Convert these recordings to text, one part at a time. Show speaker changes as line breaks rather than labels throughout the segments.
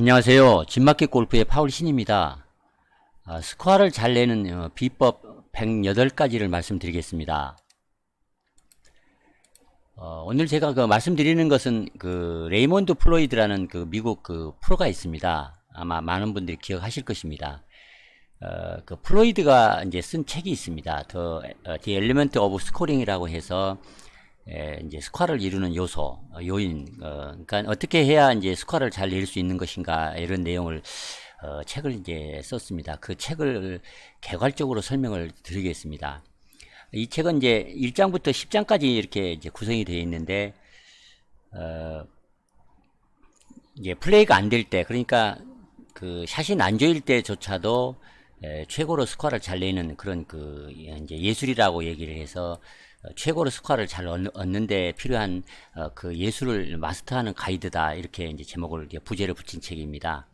안녕하세요. 진마켓 골프의 파울신입니다. 스코어를 잘 내는 비법 108가지를 말씀드리겠습니다. 오늘 제가 말씀드리는 것은 레이몬드 플로이드라는 미국 프로가 있습니다. 아마 많은 분들이 기억하실 것입니다. 플로이드가 이제 쓴 책이 있습니다. The Element of Scoring이라고 해서 이제 스코어를 이루는 요소, 요인, 그러니까 어떻게 해야 이제 스코어를 잘 낼 수 있는 것인가, 이런 내용을, 책을 이제 썼습니다. 그 책을 개괄적으로 설명을 드리겠습니다. 이 책은 이제 1장부터 10장까지 이렇게 이제 구성이 되어 있는데, 이제 플레이가 안 될 때, 그러니까 샷이 안 좋을 때조차도 최고로 스코어를 잘 내는 그런 이제 예술이라고 얘기를 해서 최고로 스코어를 잘 얻는 데 필요한 예술을 마스터하는 가이드다, 이렇게 이제 제목을 부제를 붙인 책입니다.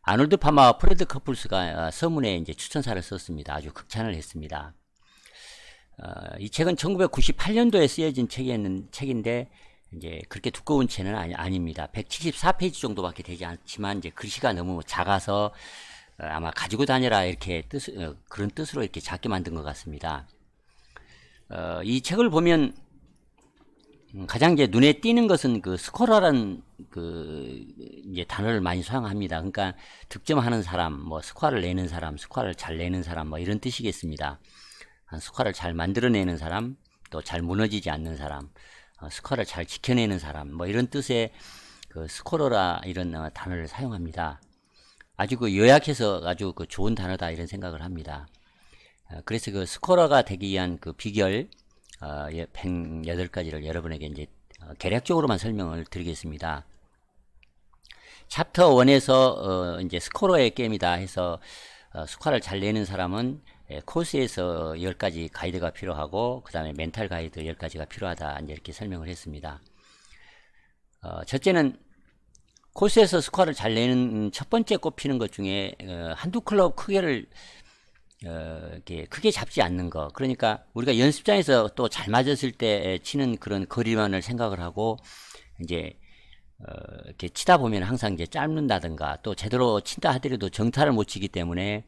아놀드 파마와 프레드 커플스가 서문에 이제 추천사를 썼습니다. 아주 극찬을 했습니다. 이 책은 1998년도에 쓰여진 책인데 이제 그렇게 두꺼운 책은 아닙니다. 174페이지 정도밖에 되지 않지만 이제 글씨가 너무 작아서 아마 가지고 다녀라, 이렇게 그런 뜻으로 이렇게 작게 만든 것 같습니다. 이 책을 보면 가장 이제 눈에 띄는 것은 스코어라는 이제 단어를 많이 사용합니다. 그러니까 득점하는 사람, 뭐 스코어를 내는 사람, 스코어를 잘 내는 사람, 뭐 이런 뜻이겠습니다. 스코어를 잘 만들어내는 사람, 또 잘 무너지지 않는 사람, 스코어를 잘 지켜내는 사람, 뭐 이런 뜻의 스코어라, 이런 단어를 사용합니다. 아주 요약해서 아주 좋은 단어다, 이런 생각을 합니다. 그래서 스코어가 되기 위한 비결 108가지를 여러분에게 이제 개략적으로만 설명을 드리겠습니다. 챕터 1에서 이제 스코어의 게임이다 해서 스코어를 잘 내는 사람은 코스에서 10가지 가이드가 필요하고, 그 다음에 멘탈 가이드 10가지가 필요하다, 이제 이렇게 설명을 했습니다. 첫째는 코스에서 스코어를 잘 내는 첫 번째 꼽히는 것 중에 한두 클럽 크게를 이렇게 크게 잡지 않는 거. 그러니까 우리가 연습장에서 또 잘 맞았을 때 치는 그런 거리만을 생각을 하고 이제 이렇게 치다 보면 항상 이제 짧는다든가, 또 제대로 친다 하더라도 정타를 못 치기 때문에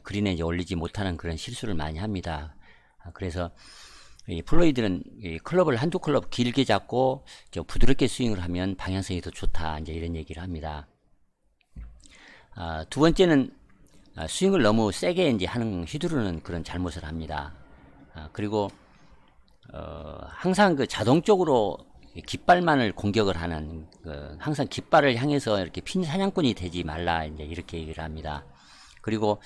그린에 이제 올리지 못하는 그런 실수를 많이 합니다. 그래서 이 플로이드는 이 클럽을 한두 클럽 길게 잡고 부드럽게 스윙을 하면 방향성이 더 좋다, 이제 이런 얘기를 합니다. 두 번째는 스윙을 너무 세게 이제 휘두르는 그런 잘못을 합니다. 그리고 항상 자동적으로 깃발만을 공격을 하는, 항상 깃발을 향해서 이렇게 핀 사냥꾼이 되지 말라, 이제 이렇게 얘기를 합니다. 그리고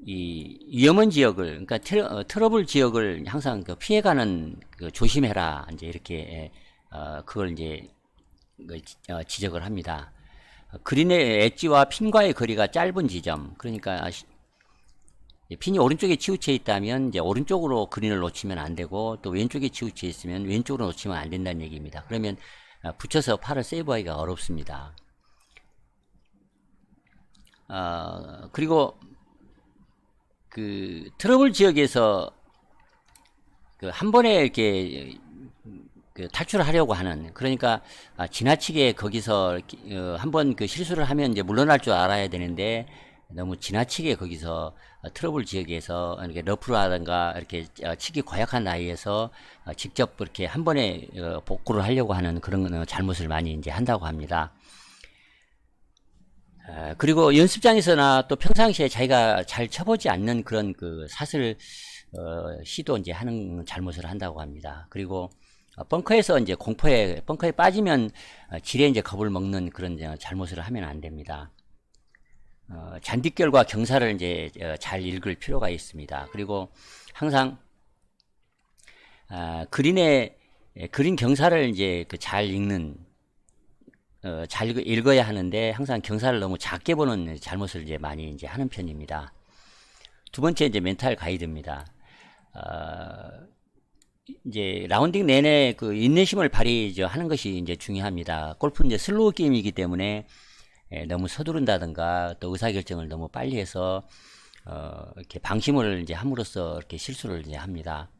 이 위험한 지역을, 그러니까 트러블 지역을 항상 피해가는 조심해라, 이제 이렇게 그걸 이제 지적을 합니다. 그린의 엣지와 핀과의 거리가 짧은 지점, 그러니까 핀이 오른쪽에 치우쳐 있다면 이제 오른쪽으로 그린을 놓치면 안 되고, 또 왼쪽에 치우쳐 있으면 왼쪽으로 놓치면 안 된다는 얘기입니다. 그러면 붙여서 팔을 세이브하기가 어렵습니다. 그리고 트러블 지역에서 한 번에 이렇게 탈출을 하려고 하는, 그러니까 지나치게 거기서 한번 실수를 하면 이제 물러날 줄 알아야 되는데, 너무 지나치게 거기서 트러블 지역에서 이렇게 러프로 하든가 이렇게 치기 고약한 나이에서 직접 그렇게 한 번에 복구를 하려고 하는 그런 잘못을 많이 이제 한다고 합니다. 그리고 연습장에서나 또 평상시에 자기가 잘 쳐보지 않는 그런 샷을 시도 이제 하는 잘못을 한다고 합니다. 그리고 벙커에서 이제 벙커에 빠지면 지레 이제 겁을 먹는 그런 잘못을 하면 안 됩니다. 잔디결과 경사를 이제 잘 읽을 필요가 있습니다. 그리고 항상 그린 경사를 이제 잘 읽는, 잘 읽어야 하는데 항상 경사를 너무 작게 보는 잘못을 이제 많이 이제 하는 편입니다. 두 번째 이제 멘탈 가이드입니다. 이제 라운딩 내내 인내심을 발휘하는 것이 이제 중요합니다. 골프는 이제 슬로우 게임이기 때문에 너무 서두른다든가, 또 의사결정을 너무 빨리 해서 이렇게 방심을 이제 함으로써 이렇게 실수를 이제 합니다.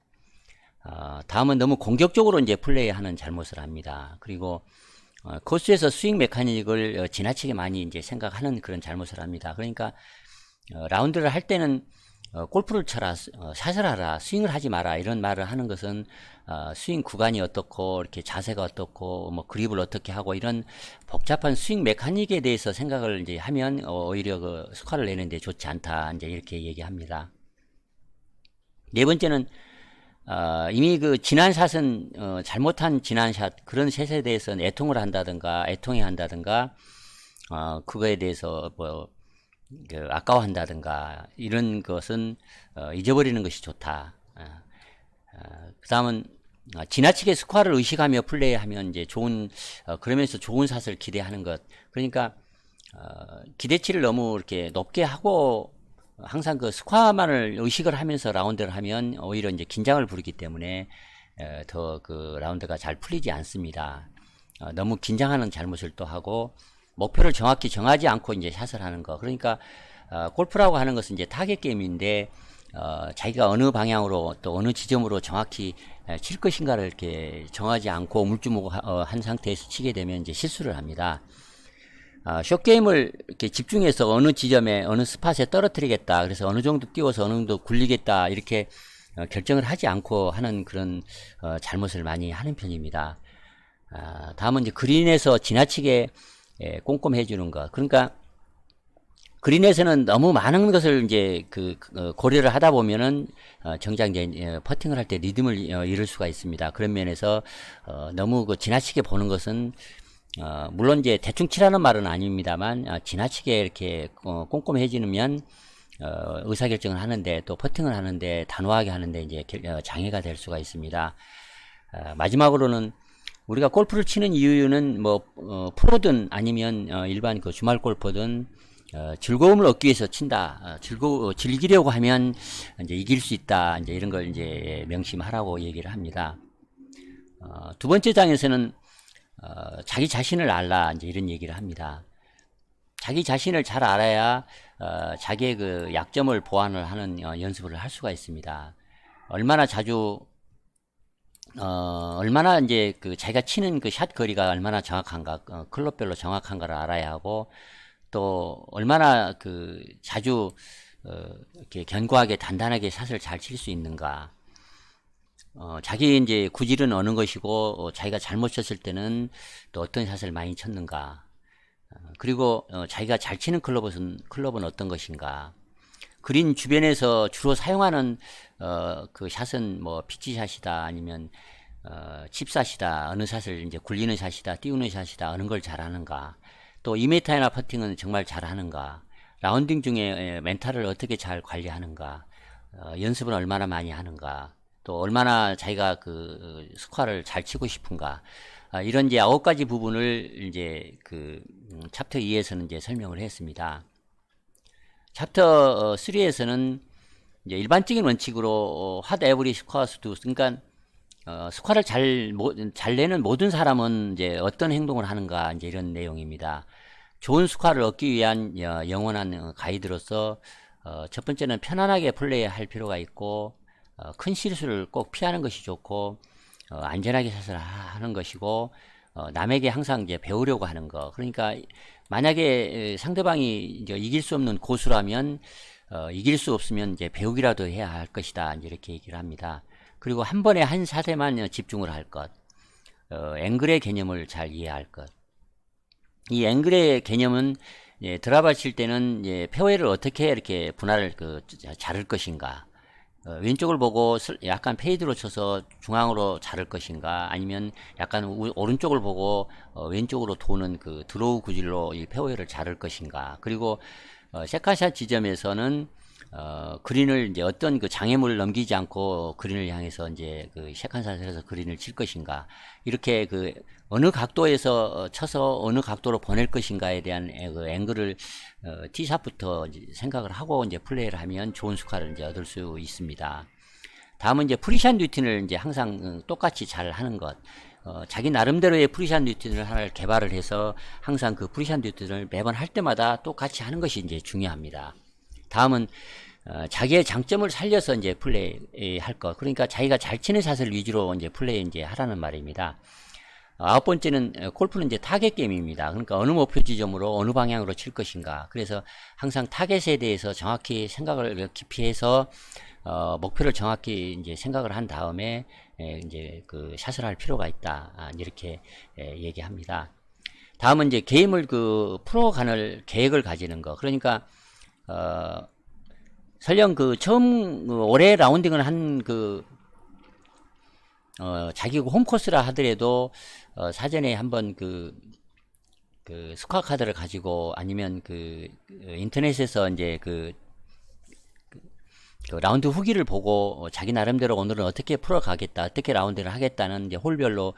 다음은 너무 공격적으로 이제 플레이하는 잘못을 합니다. 그리고 코스에서 스윙 메카닉을 지나치게 많이 이제 생각하는 그런 잘못을 합니다. 그러니까 라운드를 할 때는 골프를 쳐라, 샷을 하라, 스윙을 하지 마라 이런 말을 하는 것은 스윙 구간이 어떻고 이렇게 자세가 어떻고 뭐 그립을 어떻게 하고 이런 복잡한 스윙 메카닉에 대해서 생각을 이제 하면 오히려 그 스코어를 내는데 좋지 않다 이제 이렇게 얘기합니다. 네 번째는 이미 그 지난 샷은 잘못한 지난 샷 그런 샷에 대해서는 애통을 한다든가 애통해 한다든가 그거에 대해서 뭐 그 아까워한다든가 이런 것은 잊어버리는 것이 좋다. 그 다음은 지나치게 스코어를 의식하며 플레이하면 이제 좋은 그러면서 좋은 샷을 기대하는 것. 그러니까 기대치를 너무 이렇게 높게 하고 항상 그 스코어만을 의식을 하면서 라운드를 하면 오히려 이제 긴장을 부리기 때문에 더 그 라운드가 잘 풀리지 않습니다. 너무 긴장하는 잘못을 또 하고 목표를 정확히 정하지 않고 이제 샷을 하는 거. 그러니까 골프라고 하는 것은 이제 타겟 게임인데 자기가 어느 방향으로 또 어느 지점으로 정확히 칠 것인가를 이렇게 정하지 않고 물주목한 상태에서 치게 되면 이제 실수를 합니다. 숏게임을 이렇게 집중해서 어느 지점에 어느 스팟에 떨어뜨리겠다. 그래서 어느 정도 띄워서 어느 정도 굴리겠다. 이렇게 결정을 하지 않고 하는 그런 잘못을 많이 하는 편입니다. 다음은 이제 그린에서 지나치게 꼼꼼해 주는 것. 그러니까 그린에서는 너무 많은 것을 이제 고려를 하다 보면은 정작 이제 퍼팅을 할 때 리듬을 잃을 수가 있습니다. 그런 면에서 너무 그 지나치게 보는 것은 물론 이제 대충 치라는 말은 아닙니다만 지나치게 이렇게 꼼꼼해지면 의사결정을 하는데 또 퍼팅을 하는데 단호하게 하는데 이제 장애가 될 수가 있습니다. 마지막으로는 우리가 골프를 치는 이유는 뭐 프로든 아니면 일반 그 주말 골퍼든 즐거움을 얻기 위해서 친다. 즐기려고 하면 이제 이길 수 있다. 이제 이런 걸 이제 명심하라고 얘기를 합니다. 두 번째 장에서는 자기 자신을 알라. 이제 이런 얘기를 합니다. 자기 자신을 잘 알아야 자기의 그 약점을 보완을 하는 연습을 할 수가 있습니다. 얼마나 자주 얼마나 이제 그 자기가 치는 그 샷 거리가 얼마나 정확한가, 클럽별로 정확한가를 알아야 하고, 또 얼마나 그 자주 이렇게 견고하게 단단하게 샷을 잘 칠 수 있는가. 자기 이제 구질은 어느 것이고, 자기가 잘못 쳤을 때는 또 어떤 샷을 많이 쳤는가. 그리고 자기가 잘 치는 클럽은 어떤 것인가. 그린 주변에서 주로 사용하는 그 샷은 뭐 피치 샷이다 아니면 칩샷이다 어느 샷을 이제 굴리는 샷이다 띄우는 샷이다 어느 걸 잘하는가 또 2m이나 퍼팅은 정말 잘하는가 라운딩 중에 멘탈을 어떻게 잘 관리하는가 연습은 얼마나 많이 하는가 또 얼마나 자기가 그 스코어를 잘 치고 싶은가 이런 이제 9가지 부분을 이제 그 챕터 2에서는 이제 설명을 했습니다. 챕터 3에서는 이제 일반적인 원칙으로 핫 에브리 스코어스도 그러니까 스코어를 잘 내는 모든 사람은 이제 어떤 행동을 하는가 이제 이런 내용입니다. 좋은 스코어를 얻기 위한 영원한 가이드로서 첫 번째는 편안하게 플레이할 필요가 있고 큰 실수를 꼭 피하는 것이 좋고 안전하게 샷을 하는 것이고 남에게 항상 이제 배우려고 하는 거. 그러니까 만약에 상대방이 이제 이길 수 없는 고수라면 이길 수 없으면 이제 배우기라도 해야 할 것이다. 이제 이렇게 얘기를 합니다. 그리고 한 번에 한 샷에만 집중을 할 것. 앵글의 개념을 잘 이해할 것. 이 앵글의 개념은 드라이버 칠 때는 페어웨이를 어떻게 이렇게 분할을 자를 것인가. 왼쪽을 보고 약간 페이드로 쳐서 중앙으로 자를 것인가 아니면 약간 오른쪽을 보고 왼쪽으로 도는 그 드로우 구질로 이 페어웨이를 자를 것인가 그리고 세컨샷 지점에서는 그린을 이제 어떤 그 장애물을 넘기지 않고 그린을 향해서 이제 그 세컨샷을 해서 그린을 칠 것인가 이렇게 그 어느 각도에서 쳐서 어느 각도로 보낼 것인가에 대한 그 앵글을 티샷부터 생각을 하고 이제 플레이를 하면 좋은 스코어를 이제 얻을 수 있습니다. 다음은 이제 프리샷 루틴을 이제 항상 똑같이 잘 하는 것. 자기 나름대로의 프리샷 루틴을 하나를 개발을 해서 항상 그 프리샷 루틴을 매번 할 때마다 똑같이 하는 것이 이제 중요합니다. 다음은 자기의 장점을 살려서 이제 플레이 할 것. 그러니까 자기가 잘 치는 샷을 위주로 이제 플레이 이제 하라는 말입니다. 아홉 번째는 골프는 이제 타겟 게임입니다. 그러니까 어느 목표 지점으로 어느 방향으로 칠 것인가. 그래서 항상 타겟에 대해서 정확히 생각을 깊이 해서 목표를 정확히 이제 생각을 한 다음에 이제 그 샷을 할 필요가 있다. 이렇게 얘기합니다. 다음은 이제 게임을 그 풀어가는 계획을 가지는 거. 그러니까 설령 그 처음 올해 라운딩을 한 그 자기 홈코스라 하더라도 사전에 한번 그 스코어 카드를 가지고 아니면 그 인터넷에서 이제 그 라운드 후기를 보고 자기 나름대로 오늘은 어떻게 풀어가겠다, 어떻게 라운딩을 하겠다는 이제 홀별로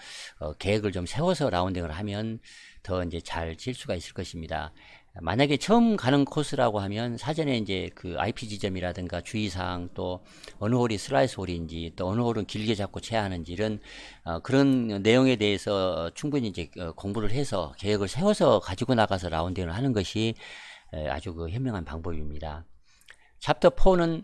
계획을 좀 세워서 라운딩을 하면 더 이제 잘 칠 수가 있을 것입니다. 만약에 처음 가는 코스라고 하면 사전에 이제 그 IP 지점이라든가 주의사항, 또 어느 홀이 슬라이스 홀인지, 또 어느 홀은 길게 잡고 쳐야 하는지, 이런 그런 내용에 대해서 충분히 이제 공부를 해서 계획을 세워서 가지고 나가서 라운딩을 하는 것이 아주 그 현명한 방법입니다. 챕터 4는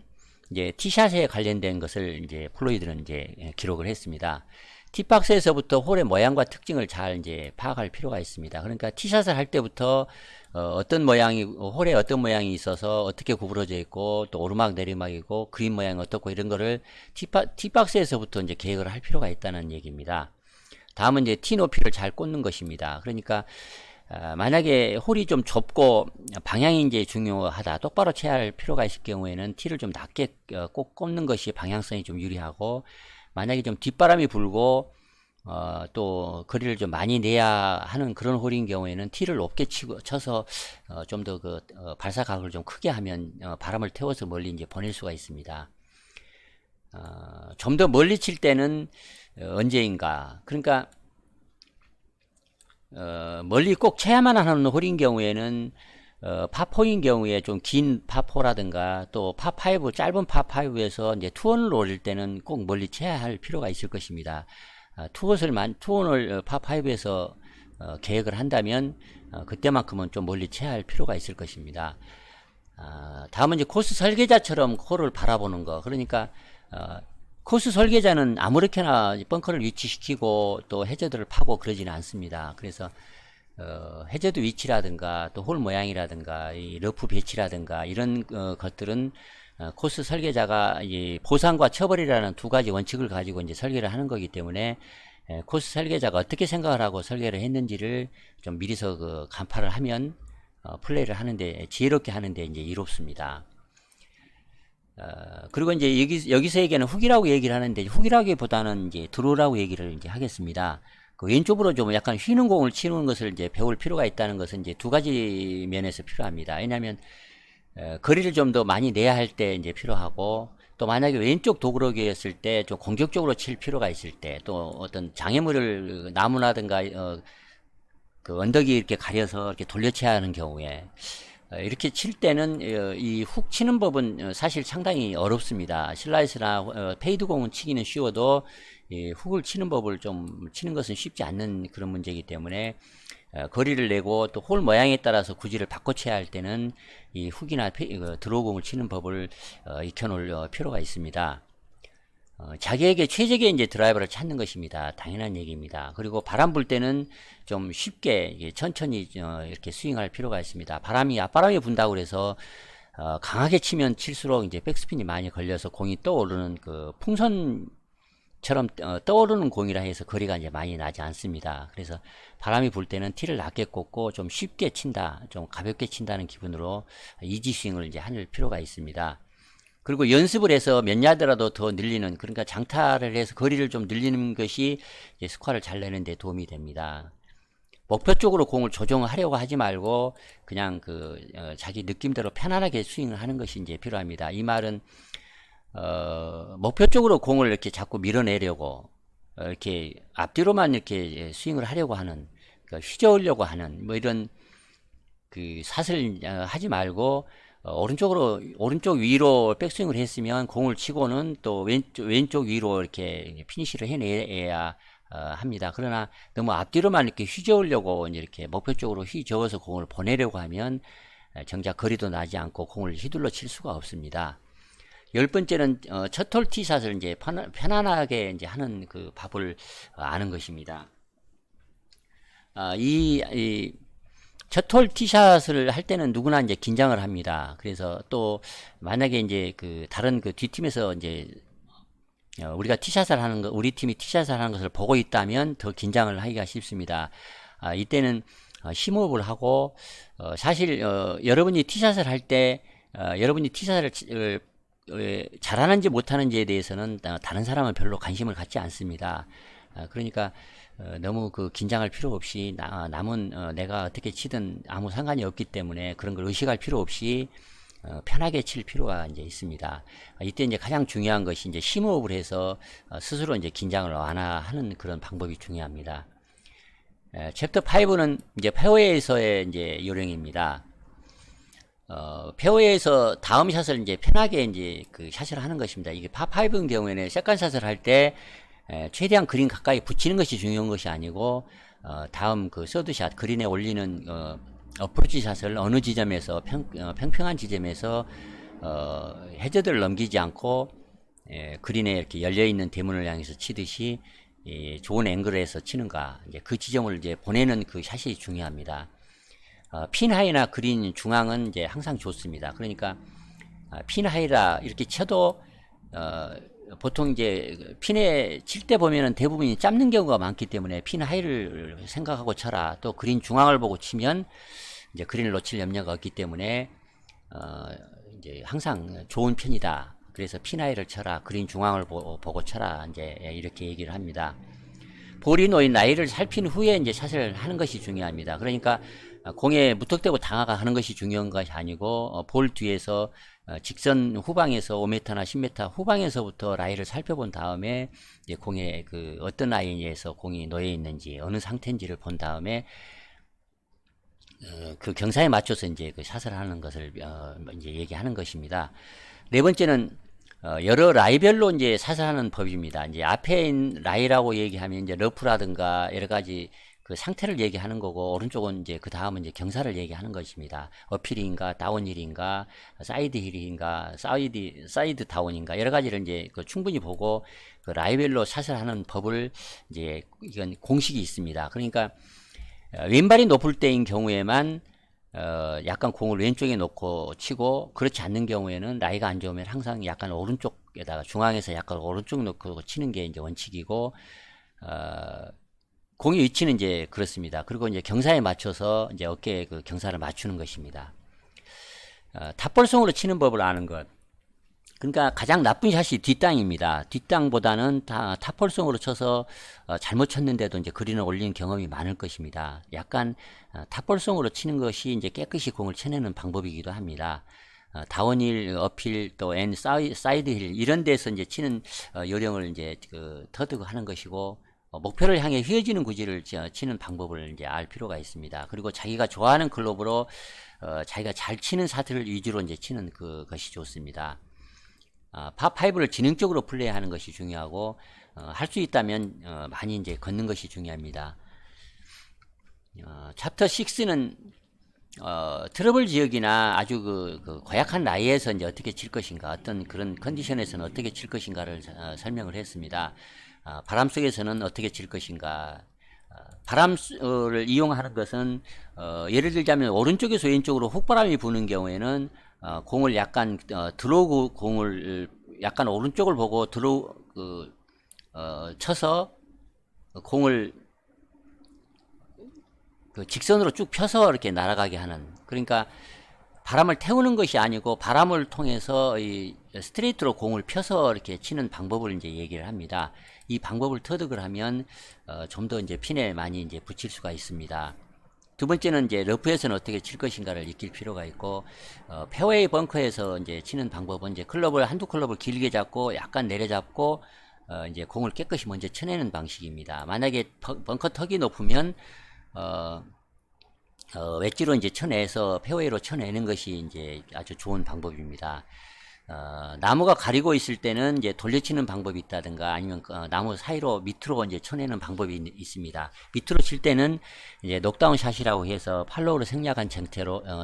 이제 티샷에 관련된 것을 이제 플로이드는 이제 기록을 했습니다. 티박스에서부터 홀의 모양과 특징을 잘 이제 파악할 필요가 있습니다. 그러니까 티샷을 할 때부터 어떤 모양이, 홀에 어떤 모양이 있어서 어떻게 구부러져 있고, 또 오르막 내리막이고 그린 모양이 어떻고, 이런 거를 티박스에서부터 이제 계획을 할 필요가 있다는 얘기입니다. 다음은 이제 티 높이를 잘 꽂는 것입니다. 그러니까 만약에 홀이 좀 좁고 방향이 이제 중요하다, 똑바로 쳐야 할 필요가 있을 경우에는 티를 좀 낮게 꼭 꽂는 것이 방향성이 좀 유리하고, 만약에 좀 뒷바람이 불고 또 거리를 좀 많이 내야 하는 그런 홀인 경우에는 티를 높게 쳐서 좀 더 그 발사각을 좀 크게 하면 바람을 태워서 멀리 이제 보낼 수가 있습니다. 좀 더 멀리 칠 때는 언제인가, 그러니까 멀리 꼭 쳐야만 하는 홀인 경우에는 파4인 경우에 좀 긴 파4라든가 또 파5, 짧은 파5에서 이제 투혼을 노릴 때는 꼭 멀리 쳐야 할 필요가 있을 것입니다. 투혼을 파5에서 계획을 한다면 그때만큼은 좀 멀리 쳐야 할 필요가 있을 것입니다. 다음은 이제 코스 설계자처럼 홀을 바라보는 거. 그러니까 코스 설계자는 아무렇게나 벙커를 위치시키고 또 해저드를 파고 그러지는 않습니다. 그래서 해저드 위치라든가 또 홀 모양이라든가 이 러프 배치라든가 이런 것들은 코스 설계자가 이 보상과 처벌이라는 두 가지 원칙을 가지고 이제 설계를 하는 거기 때문에 코스 설계자가 어떻게 생각을 하고 설계를 했는지를 좀 미리서 그 간파를 하면 플레이를 하는데, 지혜롭게 하는데 이제 이롭습니다. 그리고 이제 여기서 얘기하는 훅이라고 얘기를 하는데, 훅이라기보다는 이제 드로우라고 얘기를 이제 하겠습니다. 그 왼쪽으로 좀 약간 휘는 공을 치는 것을 이제 배울 필요가 있다는 것은 이제 두 가지 면에서 필요합니다. 왜냐하면 거리를 좀 더 많이 내야 할 때 이제 필요하고, 또 만약에 왼쪽 도그러기였을 때 좀 공격적으로 칠 필요가 있을 때, 또 어떤 장애물을 나무라든가 그 언덕이 이렇게 가려서 이렇게 돌려쳐야 하는 경우에 이렇게 칠 때는 이 훅 치는 법은 사실 상당히 어렵습니다. 슬라이스나 페이드 공은 치기는 쉬워도 이 훅을 치는 법을 좀 치는 것은 쉽지 않는 그런 문제이기 때문에 거리를 내고 또 홀 모양에 따라서 구질을 바꿔 쳐야 할 때는 이 훅이나 드로우 공을 치는 법을 익혀놓을 필요가 있습니다. 자기에게 최적의 이제 드라이버를 찾는 것입니다. 당연한 얘기입니다. 그리고 바람 불 때는 좀 쉽게 천천히 이렇게 스윙할 필요가 있습니다. 앞바람이 분다고 그래서 강하게 치면 칠수록 이제 백스핀이 많이 걸려서 공이 떠오르는 그 풍선처럼 떠오르는 공이라 해서 거리가 이제 많이 나지 않습니다. 그래서 바람이 불 때는 티를 낮게 꽂고 좀 쉽게 친다, 좀 가볍게 친다는 기분으로 이지 스윙을 이제 할 필요가 있습니다. 그리고 연습을 해서 몇 야드라도 더 늘리는, 그러니까 장타를 해서 거리를 좀 늘리는 것이 이제 스코어를 잘 내는 데 도움이 됩니다. 목표 쪽으로 공을 조정하려고 하지 말고 그냥 자기 느낌대로 편안하게 스윙을 하는 것이 이제 필요합니다. 이 말은 목표 쪽으로 공을 이렇게 자꾸 밀어내려고 이렇게 앞뒤로만 이렇게 스윙을 하려고 하는, 그러니까 휘저으려고 하는 뭐 이런 그 샷을 하지 말고 오른쪽 위로 백스윙을 했으면 공을 치고는 또 왼쪽 위로 이렇게 피니시를 해내야 합니다. 그러나 너무 앞뒤로만 이렇게 휘저으려고 이렇게 목표 쪽으로 휘저어서 공을 보내려고 하면 정작 거리도 나지 않고 공을 휘둘러 칠 수가 없습니다. 열 번째는 첫 홀 티샷을 이제 편안하게 이제 하는 그 법을 아는 것입니다. 이 첫홀 티샷을 할 때는 누구나 이제 긴장을 합니다. 그래서 또 만약에 이제 그 다른 그 뒷팀에서 이제 우리가 티샷을 하는 거, 우리 팀이 티샷을 하는 것을 보고 있다면 더 긴장을 하기가 쉽습니다. 이때는 심호흡을 하고 사실 여러분이 티샷을 할 때 여러분이 티샷을 잘하는지 못하는지에 대해서는 다른 사람은 별로 관심을 갖지 않습니다. 그러니까 너무 그 긴장할 필요 없이 남은 내가 어떻게 치든 아무 상관이 없기 때문에 그런 걸 의식할 필요 없이 편하게 칠 필요가 이제 있습니다. 이때 이제 가장 중요한 것이 이제 심호흡을 해서 스스로 이제 긴장을 완화하는 그런 방법이 중요합니다. 챕터 5는 이제 페어웨이에서의 이제 요령입니다. 페어웨이에서 다음 샷을 이제 편하게 이제 그 샷을 하는 것입니다. 이게 파5인 경우에는 세컨샷을 할 때 최대한 그린 가까이 붙이는 것이 중요한 것이 아니고 다음 그 서드샷 그린에 올리는 어프로치 샷을 어느 지점에서 평평한 지점에서 해저드를 넘기지 않고 그린에 이렇게 열려있는 대문을 향해서 치듯이 좋은 앵글에서 치는가 이제 그 지점을 이제 보내는 그 샷이 중요합니다. 핀 하이나 그린 중앙은 이제 항상 좋습니다. 그러니까 핀 하이라 이렇게 쳐도 보통 이제 핀에 칠 때 보면은 대부분이 짧는 경우가 많기 때문에 핀 하이를 생각하고 쳐라. 또 그린 중앙을 보고 치면 이제 그린을 놓칠 염려가 없기 때문에 이제 항상 좋은 편이다. 그래서 핀 하이를 쳐라. 그린 중앙을 보고 쳐라. 이제 이렇게 얘기를 합니다. 볼이 놓인 라이를 살핀 후에 이제 샷을 하는 것이 중요합니다. 그러니까 공에 무턱대고 당하는 것이 중요한 것이 아니고 볼 뒤에서 직선 후방에서 5m나 10m 후방에서부터 라이를 살펴본 다음에 이제 공에 그 어떤 라인에서 공이 놓여 있는지 어느 상태인지를 본 다음에 그 경사에 맞춰서 이제 그 샷을 하는 것을 이제 얘기하는 것입니다. 네 번째는 여러 라이별로 이제 샷을 하는 법입니다. 이제 앞에 있는 라이라고 얘기하면 이제 러프라든가 여러 가지 그 상태를 얘기하는 거고 오른쪽은 이제 그 다음은 이제 경사를 얘기하는 것입니다. 어필인가 다운힐인가 사이드 힐인가 사이드 다운인가 여러 가지를 이제 그 충분히 보고 그 라이별로 샷을 하는 법을 이제 이건 공식이 있습니다. 그러니까 왼발이 높을 때인 경우에만 약간 공을 왼쪽에 놓고 치고 그렇지 않는 경우에는 라이가 안 좋으면 항상 약간 오른쪽에다가 중앙에서 약간 오른쪽 놓고 치는 게 이제 원칙이고 공의 위치는 이제 그렇습니다. 그리고 이제 경사에 맞춰서 이제 어깨에 그 경사를 맞추는 것입니다. 탑볼송으로 치는 법을 아는 것. 그러니까 가장 나쁜 샷이 뒷땅입니다. 뒷땅보다는 탑볼송으로 쳐서 잘못 쳤는데도 이제 그린을 올리는 경험이 많을 것입니다. 약간 탑볼송으로 치는 것이 이제 깨끗이 공을 쳐내는 방법이기도 합니다. 다운힐, 어필, 또 사이드 힐 이런 데서 이제 치는 요령을 이제 그 터득하는 것이고 목표를 향해 휘어지는 구질을 치는 방법을 이제 알 필요가 있습니다. 그리고 자기가 좋아하는 클럽으로 자기가 잘 치는 사트를 위주로 이제 치는 그것이 좋습니다. 파5를 지능적으로 플레이하는 것이 중요하고 할 수 있다면 많이 이제 걷는 것이 중요합니다. 챕터 6는 트러블 지역이나 아주 그 고약한 라이에서 이제 어떻게 칠 것인가, 어떤 그런 컨디션에서는 어떻게 칠 것인가를 설명을 했습니다. 바람 속에서는 어떻게 칠 것인가. 바람을 이용하는 것은 예를 들자면 오른쪽에서 왼쪽으로 훅바람이 부는 경우에는 공을 약간 드로우 공을 약간 오른쪽을 보고 드로우 쳐서 공을 그 직선으로 쭉 펴서 이렇게 날아가게 하는, 그러니까 바람을 태우는 것이 아니고 바람을 통해서 이 스트레이트로 공을 펴서 이렇게 치는 방법을 이제 얘기를 합니다. 이 방법을 터득을 하면 좀 더 이제 핀에 많이 이제 붙일 수가 있습니다. 두 번째는 이제 러프에서는 어떻게 칠 것인가를 익힐 필요가 있고, 페어웨이 벙커에서 이제 치는 방법은 이제 한두 클럽을 길게 잡고 약간 내려잡고 이제 공을 깨끗이 먼저 쳐내는 방식입니다. 만약에 벙커 턱이 높으면 웨지로 이제 쳐내서 페어웨이로 쳐내는 것이 이제 아주 좋은 방법입니다. 나무가 가리고 있을 때는 이제 돌려치는 방법이 있다든가 아니면 나무 사이로 밑으로 이제 쳐내는 방법이 있습니다. 밑으로 칠 때는 이제 녹다운 샷이라고 해서 팔로우를 생략한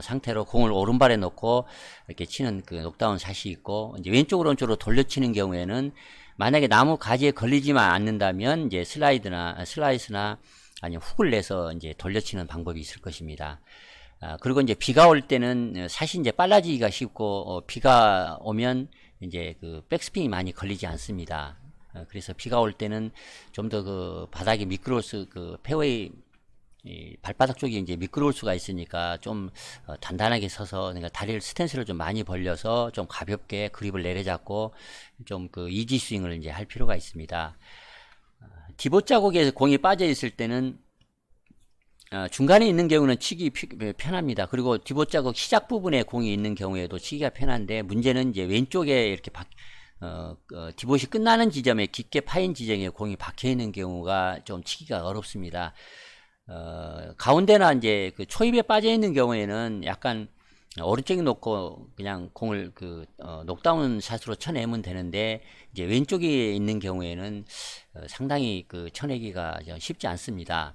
상태로 공을 오른발에 놓고 이렇게 치는 그 녹다운 샷이 있고, 이제 왼쪽으로 오른쪽으로 돌려치는 경우에는 만약에 나무 가지에 걸리지만 않는다면 이제 슬라이스나 아니면 훅을 내서 이제 돌려치는 방법이 있을 것입니다. 그리고 이제 비가 올 때는 사실 이제 빨라지기가 쉽고, 비가 오면 이제 그 백스핀이 많이 걸리지 않습니다. 그래서 비가 올 때는 좀 더 그 바닥이 미끄러울 그 페어웨이 이 발바닥 쪽이 이제 미끄러울 수가 있으니까 좀 단단하게 서서, 그러니까 다리를 스탠스를 좀 많이 벌려서 좀 가볍게 그립을 내려잡고 좀 그 이지 스윙을 이제 할 필요가 있습니다. 디봇 자국에서 공이 빠져 있을 때는 중간에 있는 경우는 치기 편합니다. 그리고 디봇 자국 시작 부분에 공이 있는 경우에도 치기가 편한데, 문제는 이제 왼쪽에 이렇게 디봇이 끝나는 지점에 깊게 파인 지점에 공이 박혀 있는 경우가 좀 치기가 어렵습니다. 가운데나 이제 그 초입에 빠져 있는 경우에는 약간 오른쪽에 놓고 그냥 공을 녹다운 샷으로 쳐내면 되는데, 이제 왼쪽에 있는 경우에는 상당히 그 쳐내기가 쉽지 않습니다.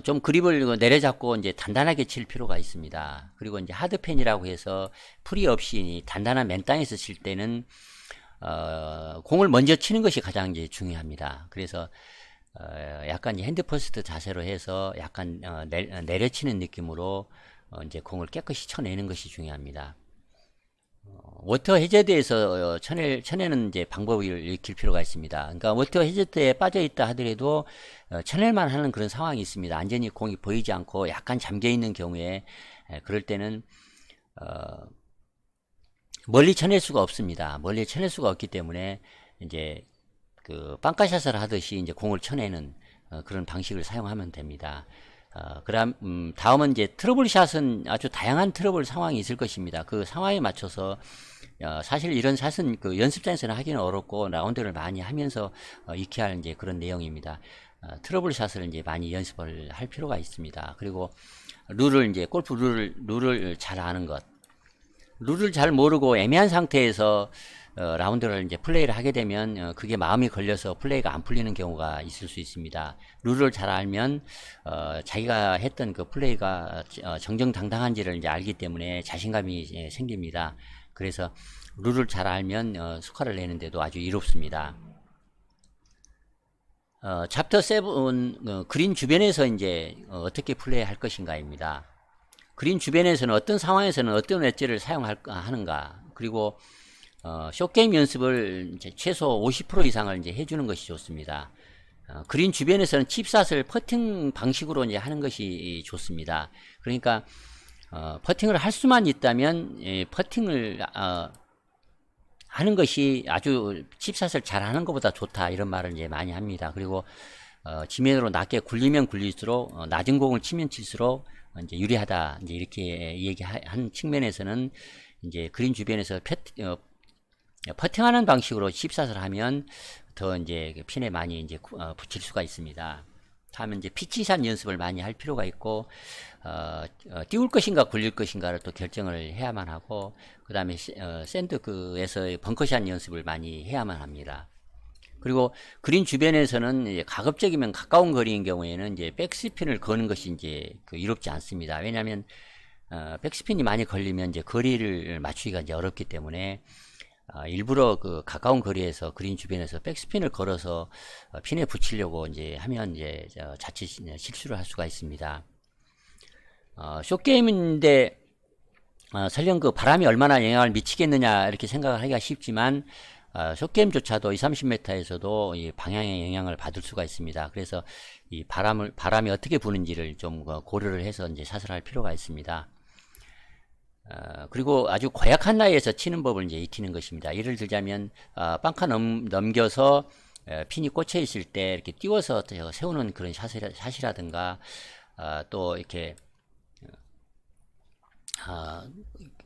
좀 그립을 내려잡고 이제 단단하게 칠 필요가 있습니다. 그리고 이제 하드펜이라고 해서 풀이 없이 단단한 맨 땅에서 칠 때는 공을 먼저 치는 것이 가장 이제 중요합니다. 그래서 약간 핸드 퍼스트 자세로 해서 약간 내려치는 느낌으로 이제 공을 깨끗이 쳐내는 것이 중요합니다. 워터 해저드에서 쳐내는 이제 방법을 익힐 필요가 있습니다. 그러니까 워터 해저드에 빠져 있다 하더라도 쳐낼만 하는 그런 상황이 있습니다. 완전히 공이 보이지 않고 약간 잠겨 있는 경우에, 그럴 때는 멀리 쳐낼 수가 없습니다. 멀리 쳐낼 수가 없기 때문에 이제 그 빵카샷을 하듯이 이제 공을 쳐내는 그런 방식을 사용하면 됩니다. 그다음 다음은 이제 트러블샷은 아주 다양한 트러블 상황이 있을 것입니다. 그 상황에 맞춰서 사실 이런 샷은 그 연습장에서는 하기는 어렵고 라운드를 많이 하면서 익혀야 할 이제 그런 내용입니다. 트러블샷을 이제 많이 연습을 할 필요가 있습니다. 그리고 룰을 이제 골프 룰을 잘 아는 것. 룰을 잘 모르고 애매한 상태에서 라운드를 이제 플레이를 하게 되면 그게 마음이 걸려서 플레이가 안 풀리는 경우가 있을 수 있습니다. 룰을 잘 알면 자기가 했던 그 플레이가 정정당당한지를 이제 알기 때문에 자신감이 생깁니다. 그래서 룰을 잘 알면 스코어를 내는데도 아주 이롭습니다. 챕터 7 그린 주변에서 이제 어떻게 플레이할 것인가입니다. 그린 주변에서는 어떤 상황에서는 어떤 웨지를 사용하는가, 그리고 숏게임 연습을 이제 최소 50% 이상을 이제 해주는 것이 좋습니다. 그린 주변에서는 칩샷을 퍼팅 방식으로 이제 하는 것이 좋습니다. 그러니까 퍼팅을 할 수만 있다면 퍼팅을 하는 것이 아주 칩샷을 잘하는 것보다 좋다, 이런 말을 이제 많이 합니다. 그리고 지면으로 낮게 굴리면 굴릴수록 낮은 공을 치면 칠수록 이제 유리하다, 이제 이렇게 얘기한 측면에서는 이제 그린 주변에서 퍼팅하는 방식으로 칩샷을 하면 더 이제 핀에 많이 이제 붙일 수가 있습니다. 다음에 이제 피치샷 연습을 많이 할 필요가 있고, 띄울 것인가 굴릴 것인가를 또 결정을 해야만 하고, 그 다음에 샌드에서 벙커샷 연습을 많이 해야만 합니다. 그리고 그린 주변에서는 이제 가급적이면 가까운 거리인 경우에는 이제 백스핀을 거는 것이 이제 이롭지 않습니다. 왜냐하면 백스핀이 많이 걸리면 이제 거리를 맞추기가 이제 어렵기 때문에 일부러 그 가까운 거리에서 그린 주변에서 백스핀을 걸어서 핀에 붙이려고 이제 하면 이제 자칫 실수를 할 수가 있습니다. 숏게임인데 설령 그 바람이 얼마나 영향을 미치겠느냐 이렇게 생각을 하기가 쉽지만, 숏게임조차도 20, 30m에서도 이 방향의 영향을 받을 수가 있습니다. 그래서 이 바람이 어떻게 부는지를 좀 고려를 해서 이제 샷을 할 필요가 있습니다. 그리고 아주 고약한 나이에서 치는 법을 이제 익히는 것입니다. 예를 들자면 빵카 넘겨서 핀이 꽂혀 있을 때 이렇게 띄워서 세우는 그런 샷이라든가, 또 이렇게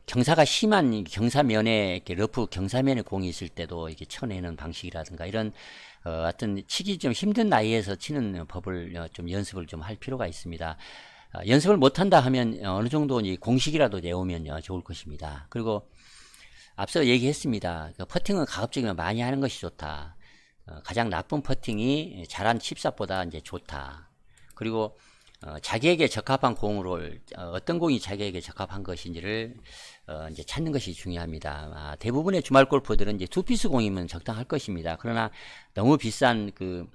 경사가 심한 경사면에 이렇게 러프 경사면에 공이 있을 때도 이렇게 쳐내는 방식이라든가, 이런 하여튼 치기 좀 힘든 나이에서 치는 법을 좀 연습을 좀 할 필요가 있습니다. 연습을 못한다 하면 어느 정도 공식이라도 내오면 좋을 것입니다. 그리고 앞서 얘기했습니다. 퍼팅은 가급적이면 많이 하는 것이 좋다. 가장 나쁜 퍼팅이 잘한 칩샷보다 이제 좋다. 그리고 자기에게 적합한 공으로 어떤 공이 자기에게 적합한 것인지를 이제 찾는 것이 대부분의 주말 골퍼들은 이제 투피스 공이면 적당할 것입니다. 그러나 너무 비싼 그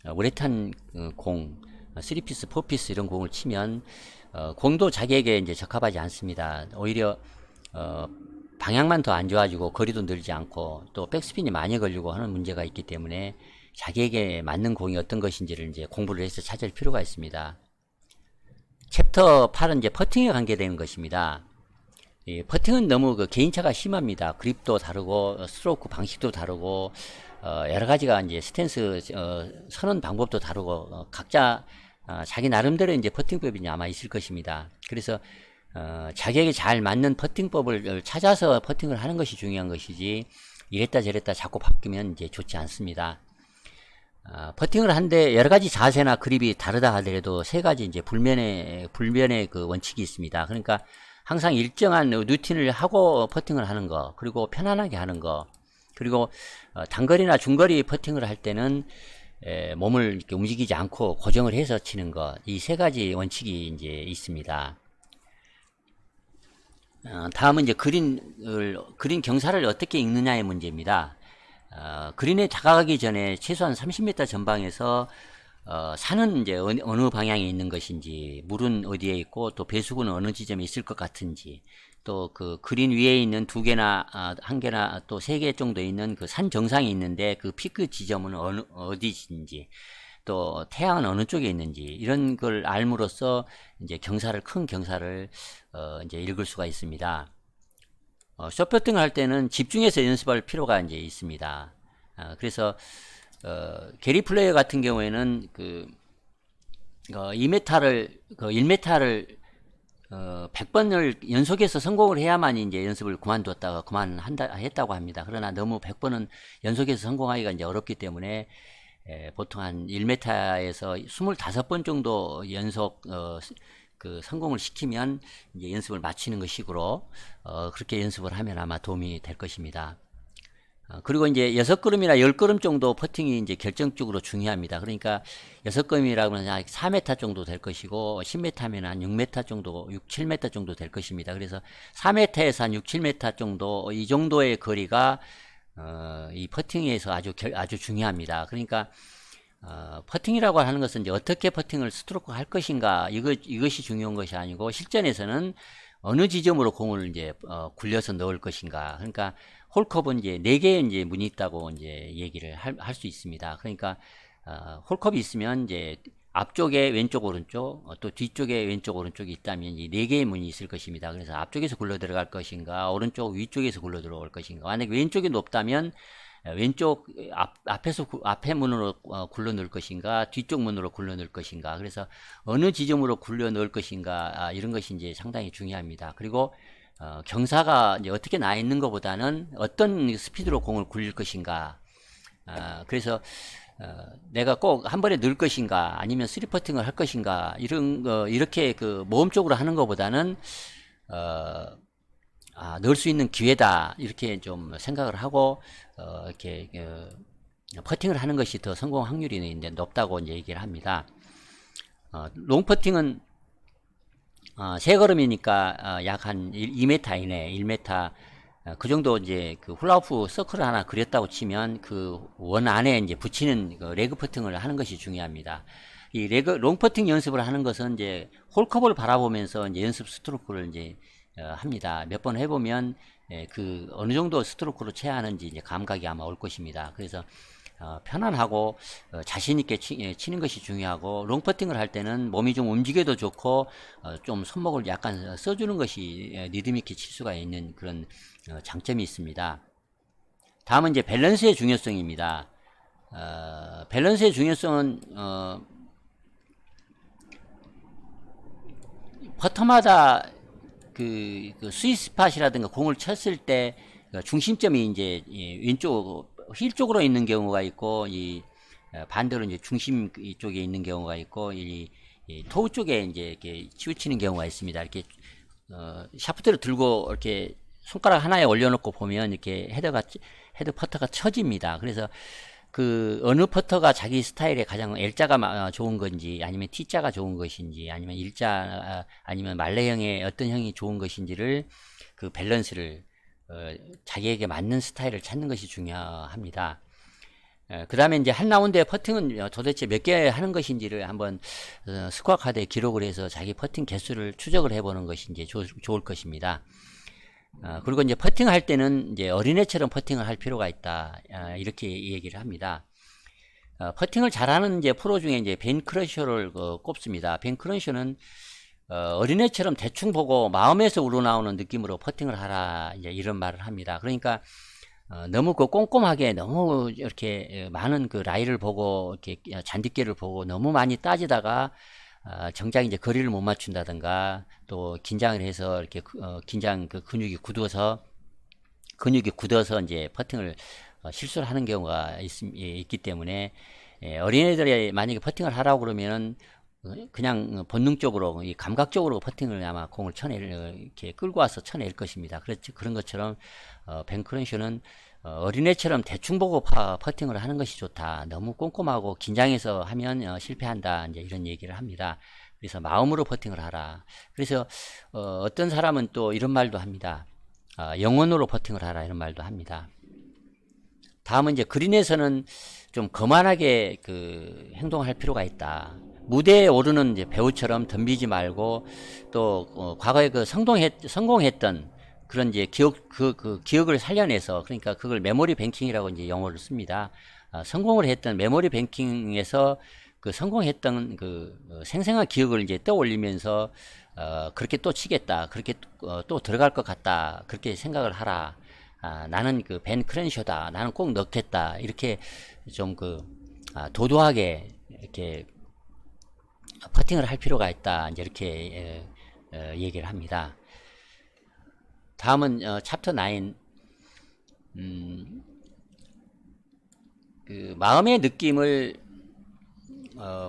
우레탄 공, 3피스, 4피스 이런 공을 치면 공도 자기에게 이제 적합하지 않습니다. 오히려 방향만 더 안 좋아지고 거리도 늘지 않고 또 백스핀이 많이 걸리고 하는 문제가 있기 때문에 자기에게 맞는 공이 어떤 것인지를 이제 공부를 해서 찾을 필요가 있습니다. 챕터 8은 이제 퍼팅에 관계되는 것입니다. 이 퍼팅은 너무 그 개인차가 심합니다. 그립도 다르고 스트로크 방식도 다르고 여러 가지가 이제 스탠스 서는 방법도 다르고 각자 자기 나름대로 이제 퍼팅법이 아마 있을 것입니다. 그래서 자기에게 잘 맞는 퍼팅법을 찾아서 퍼팅을 하는 것이 중요한 것이지 이랬다 저랬다 자꾸 바뀌면 이제 좋지 않습니다. 퍼팅을 하는데 여러 가지 자세나 그립이 다르다 하더라도 세 가지 이제 불변의 그 원칙이 있습니다. 그러니까 항상 일정한 루틴을 하고 퍼팅을 하는 거, 그리고 편안하게 하는 거, 그리고 단거리나 중거리 퍼팅을 할 때는 몸을 이렇게 움직이지 않고 고정을 해서 치는 거, 이 세 가지 원칙이 이제 있습니다. 다음은 이제 그린 경사를 어떻게 읽느냐의 문제입니다. 그린에 다가가기 전에 최소한 30m 전방에서 산은 이제 어느 방향에 있는 것인지, 물은 어디에 있고, 또 배수구는 어느 지점에 있을 것 같은지, 또 그 그린 위에 있는 두 개나 한 개나 또 세 개 정도 있는 그 산 정상이 있는데 그 피크 지점은 어디인지, 또 태양은 어느 쪽에 있는지 이런 걸 알므로써 이제 큰 경사를 이제 읽을 수가 있습니다. 숏퍼팅을 할 때는 집중해서 연습할 필요가 이제 있습니다. 그래서 게리 플레이어 같은 경우에는 2m를 1m를 100번을 연속해서 성공을 해야만 이제 연습을 그만뒀다가 했다고 합니다. 그러나 너무 100번은 연속해서 성공하기가 이제 어렵기 때문에 보통 한 1m에서 25번 정도 연속 그 성공을 시키면 이제 연습을 마치는 것식으로 그렇게 연습을 하면 아마 도움이 될 것입니다. 그리고 이제 6걸음이나 10걸음 정도 퍼팅이 이제 결정적으로 중요합니다. 그러니까 6걸음이라고 하면 한 4m 정도 될 것이고 10m면 한 6m 정도, 6, 7m 정도 될 것입니다. 그래서 4m에서 한 6, 7m 정도 이 정도의 거리가 이 퍼팅에서 아주 중요합니다. 그러니까 퍼팅이라고 하는 것은 이제 어떻게 퍼팅을 스트로크 할 것인가 이것이 중요한 것이 아니고 실전에서는 어느 지점으로 공을 이제 굴려서 넣을 것인가. 그러니까 홀컵은 이제 4개의 이제 문이 있다고 이제 얘기를 할 수 있습니다. 그러니까 홀컵이 있으면 이제 앞쪽에 왼쪽 오른쪽 또 뒤쪽에 왼쪽 오른쪽이 있다면 이 4개의 문이 있을 것입니다. 그래서 앞쪽에서 굴러 들어갈 것인가 오른쪽 위쪽에서 굴러 들어올 것인가. 만약에 왼쪽이 높다면 왼쪽 앞에 문으로 굴러 넣을 것인가 뒤쪽 문으로 굴러 넣을 것인가. 그래서 어느 지점으로 굴려 넣을 것인가 이런 것이 이제 상당히 중요합니다. 그리고 경사가 이제 어떻게 나 있는 것보다는 어떤 스피드로 공을 굴릴 것인가. 그래서 내가 꼭 한 번에 넣을 것인가 아니면 쓰리퍼팅을 할 것인가 이런 거 이렇게 그 모험적으로 하는 것보다는 넣을 수 있는 기회다 이렇게 좀 생각을 하고 이렇게 퍼팅을 하는 것이 더 성공 확률이 이제 높다고 이제 얘기를 합니다. 롱 퍼팅은 3걸음이니까 약 한 2m 이내, 1m 그 정도 이제 그 훌라후프 서클을 하나 그렸다고 치면 그 원 안에 이제 붙이는 그 레그 퍼팅을 하는 것이 중요합니다. 이 롱 퍼팅 연습을 하는 것은 이제 홀컵을 바라보면서 이제 연습 스트로크를 이제 합니다. 몇 번 해보면 그 어느 정도 스트로크로 쳐야 하는지 이제 감각이 아마 올 것입니다. 그래서 편안하고 자신 있게 치는 것이 중요하고 롱 퍼팅을 할 때는 몸이 좀 움직여도 좋고 좀 손목을 약간 써주는 것이 리듬 있게 칠 수가 있는 그런 장점이 있습니다. 다음은 이제 밸런스의 중요성입니다. 밸런스의 중요성은 퍼터마다 그 스윗스팟이라든가 공을 쳤을 때 중심점이 이제 왼쪽 힐 쪽으로 있는 경우가 있고 반대로 이제 중심 쪽에 있는 경우가 있고 이 토우 쪽에 이제 이렇게 치우치는 경우가 있습니다. 이렇게 샤프트를 들고 이렇게 손가락 하나에 올려놓고 보면 이렇게 헤드 퍼터가 쳐집니다. 그래서 그 어느 퍼터가 자기 스타일에 가장 L자가 좋은 건지 아니면 T자가 좋은 것인지 아니면 일자 아니면 말레형의 어떤 형이 좋은 것인지를 그 밸런스를 자기에게 맞는 스타일을 찾는 것이 중요합니다. 그 다음에 이제 한 라운드의 퍼팅은 도대체 몇 개 하는 것인지를 한번 스코어 카드에 기록을 해서 자기 퍼팅 개수를 추적을 해보는 것이 이제 좋을 것입니다. 그리고 이제 퍼팅할 때는 이제 어린애처럼 퍼팅을 할 필요가 있다. 이렇게 얘기를 합니다. 퍼팅을 잘하는 이제 프로 중에 이제 벤 크러셔를 꼽습니다. 벤 크러셔는 어린애처럼 대충 보고 마음에서 우러나오는 느낌으로 퍼팅을 하라, 이제 이런 말을 합니다. 그러니까 너무 그 꼼꼼하게 너무 이렇게 많은 그 라이를 보고 이렇게 잔디깨를 보고 너무 많이 따지다가 정작 이제 거리를 못 맞춘다든가 또 긴장을 해서 이렇게 긴장 그 근육이 굳어서 이제 퍼팅을 실수를 하는 경우가 있기 때문에 어린애들이 만약에 퍼팅을 하라고 그러면은 그냥 본능적으로 이 감각적으로 퍼팅을 아마 공을 이렇게 끌고 와서 쳐낼 것입니다. 그렇죠. 그런 것처럼 벤 크런쇼는 어린애처럼 대충 보고 퍼팅을 하는 것이 좋다. 너무 꼼꼼하고 긴장해서 하면 실패한다. 이제 이런 얘기를 합니다. 그래서 마음으로 퍼팅을 하라. 그래서 어떤 사람은 또 이런 말도 합니다. 영혼으로 퍼팅을 하라, 이런 말도 합니다. 다음은 이제 그린에서는 좀 거만하게 그 행동할 필요가 있다. 무대에 오르는 이제 배우처럼 덤비지 말고 또 과거에 그 성공했던 그런 이제 기억을 살려내서, 그러니까 그걸 메모리 뱅킹이라고 이제 영어를 씁니다. 성공을 했던 메모리 뱅킹에서 그 성공했던 그 생생한 기억을 이제 떠올리면서 그렇게 또 치겠다, 그렇게 또 들어갈 것 같다, 그렇게 생각을 하라. 나는 그 벤 크렌쇼다, 나는 꼭 넣겠다, 이렇게 좀 도도하게 이렇게 퍼팅을 할 필요가 있다, 이제 이렇게 얘기를 합니다. 다음은 챕터 9. 그 마음의 느낌을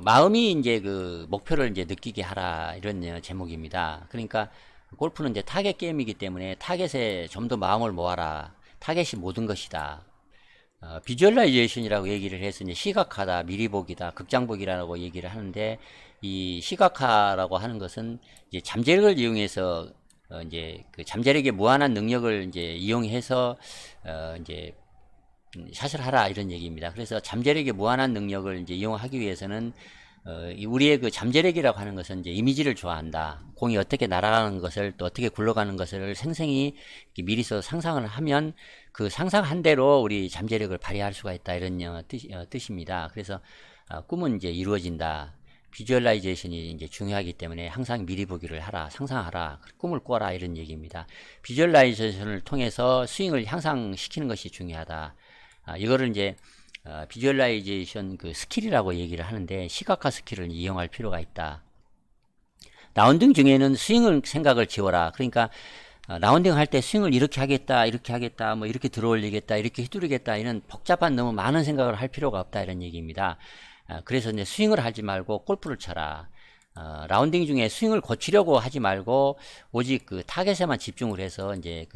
마음이 이제 그 목표를 이제 느끼게 하라, 이런 제목입니다. 그러니까 골프는 이제 타겟 게임이기 때문에 타겟에 좀 더 마음을 모아라. 타겟이 모든 것이다. 비주얼라이제이션이라고 얘기를 해서 이제 시각화다, 미리 보기다, 극장 보기라고 얘기를 하는데, 이 시각화라고 하는 것은 이제 잠재력을 이용해서 이제 그 잠재력의 무한한 능력을 이제 이용해서 이제 샷을 하라, 이런 얘기입니다. 그래서 잠재력의 무한한 능력을 이제 이용하기 위해서는 우리의 그 잠재력이라고 하는 것은 이제 이미지를 좋아한다. 공이 어떻게 날아가는 것을, 또 어떻게 굴러가는 것을 생생히 미리서 상상을 하면 그 상상한 대로 우리 잠재력을 발휘할 수가 있다, 이런 뜻입니다. 그래서 꿈은 이제 이루어진다. 비주얼라이제이션이 이제 중요하기 때문에 항상 미리 보기를 하라, 상상하라, 꿈을 꿔라, 이런 얘기입니다. 비주얼라이제이션을 통해서 스윙을 향상시키는 것이 중요하다. 이거를 이제 비주얼라이제이션 그 스킬이라고 얘기를 하는데, 시각화 스킬을 이용할 필요가 있다. 라운딩 중에는 스윙을 생각을 지워라. 그러니까 라운딩 할 때 스윙을 이렇게 하겠다, 뭐 이렇게 들어올리겠다, 이렇게 휘두르겠다, 이런 복잡한 너무 많은 생각을 할 필요가 없다, 이런 얘기입니다. 그래서 이제 스윙을 하지 말고 골프를 쳐라. 라운딩 중에 스윙을 고치려고 하지 말고 오직 그 타겟에만 집중을 해서 이제